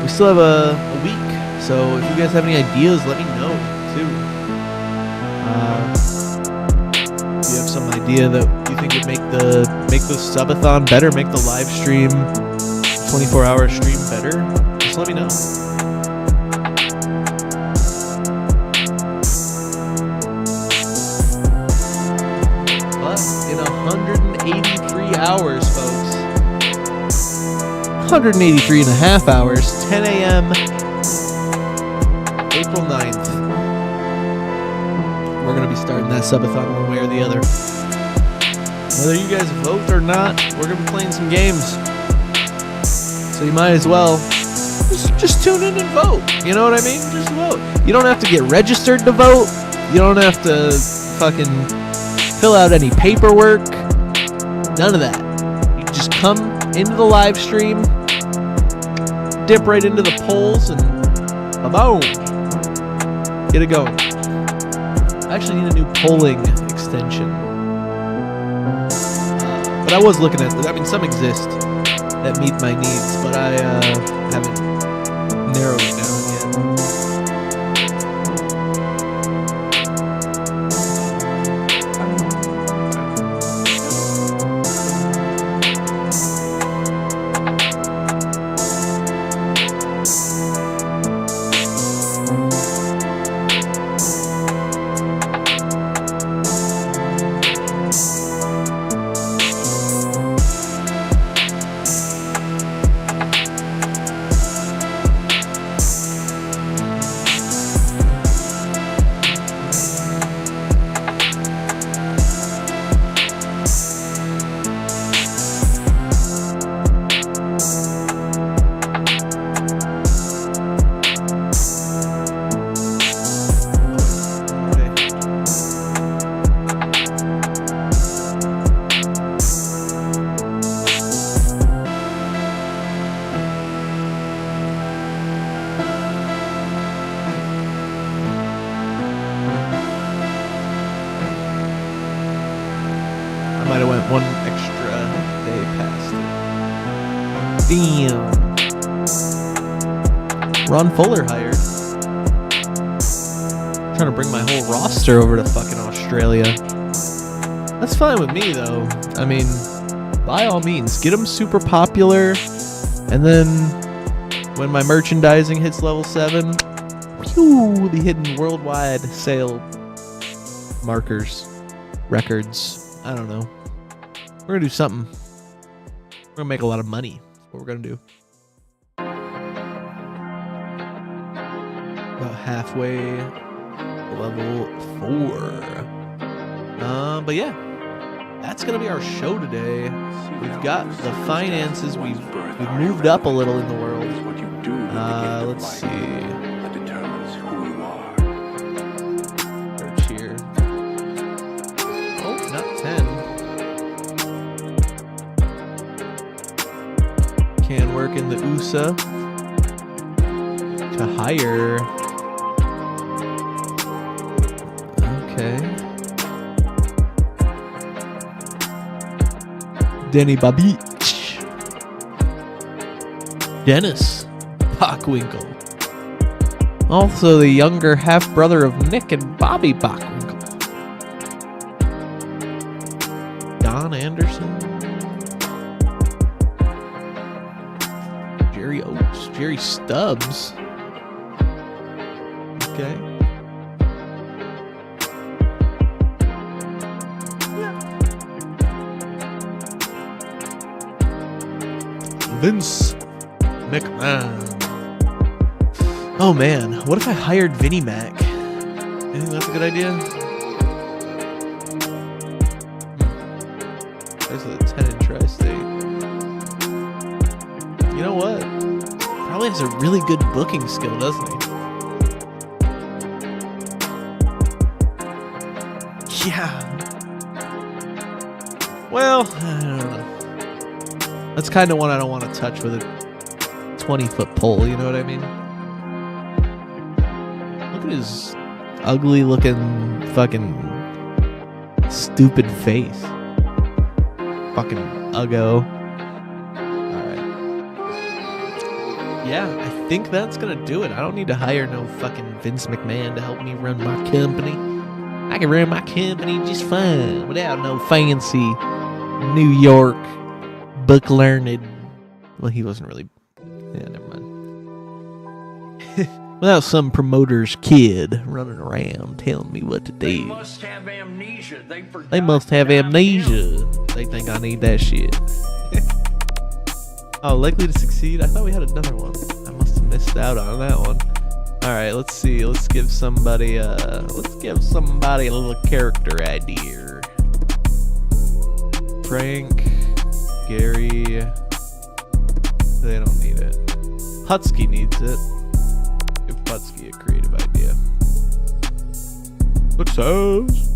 We still have a week, so if you guys have any ideas, let me know too. If you have some idea that you think would make the subathon better, make the live stream 24-hour stream better, just let me know. But in 183 hours, folks. 183 and a half hours, 10 a.m. April 9th. We're going to be starting that subathon one way or the other. Whether you guys vote or not, we're going to be playing some games. So you might as well just tune in and vote. You know what I mean? Just vote. You don't have to get registered to vote. You don't have to fucking fill out any paperwork. None of that. You just come into the live stream, dip right into the polls, and boom, get it going. I actually need a new polling extension, but I was looking at I mean, some exist that meet my needs, but I haven't narrowed it down yet. I might have went one extra day past it. Damn. Ron Fuller hired. Trying to bring my whole roster over to fucking Australia. That's fine with me though. I mean, by all means, get them super popular, and then when my merchandising hits level 7, we'll be hitting worldwide sale markers, records. I don't know. We're gonna do something. We're gonna make a lot of money. That's what we're gonna do. About halfway level 4. But yeah, that's gonna be our show today. We've got the finances. We've moved up a little in the world. Let's see. Cheer. Oh, not 10. Can work in the USA to hire. Okay. Denny Babich. Dennis Bockwinkel. Also the younger half-brother of Nick and Bobby Bockwinkel. Don Anderson. Jerry Oates. Jerry Stubbs. Okay. Vince McMahon. Oh man, what if I hired Vinnie Mac? You think that's a good idea? There's a 10 in Tri-State. You know what? Probably has a really good booking skill, doesn't he? Yeah. Well, I don't know. That's kind of one I don't want to touch with a 20-foot pole, you know what I mean? Look at his ugly looking fucking stupid face. Fucking uggo. Alright. Yeah, I think that's gonna do it. I don't need to hire no fucking Vince McMahon to help me run my company. I can run my company just fine without no fancy New York book learned. Well, he wasn't really. Yeah, never mind. Without some promoter's kid running around telling me what to do. They must have amnesia. They must have amnesia. They think I need that shit. Oh, likely to succeed? I thought we had another one. I must have missed out on that one. Alright, let's see. Let's give somebody a little character idea. Frank, Gary. They don't need it. Hutsky needs it. Give Hutsky a creative idea. Success!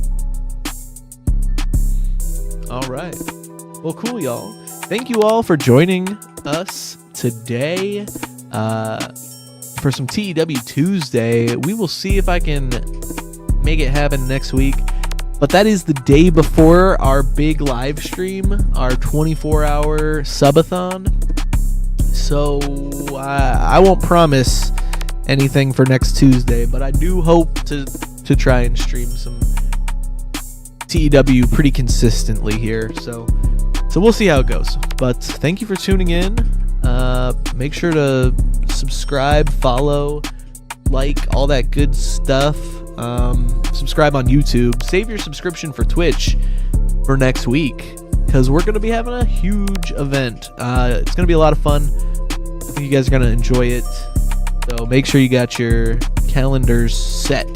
Alright. Well, cool, y'all. Thank you all for joining us today for some TEW Tuesday. We will see if I can make it happen next week. But that is the day before our big live stream, our 24-hour subathon. So I won't promise anything for next Tuesday, but I do hope to try and stream some TEW pretty consistently here. So we'll see how it goes. But thank you for tuning in. Make sure to subscribe, follow, like, all that good stuff. Subscribe on YouTube. Save your subscription for Twitch for next week, because we're going to be having a huge event. It's going to be a lot of fun. I think you guys are going to enjoy it. So make sure you got your calendars set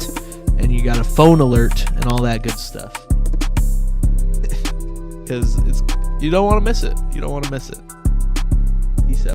and you got a phone alert and all that good stuff. Because you don't want to miss it. You don't want to miss it.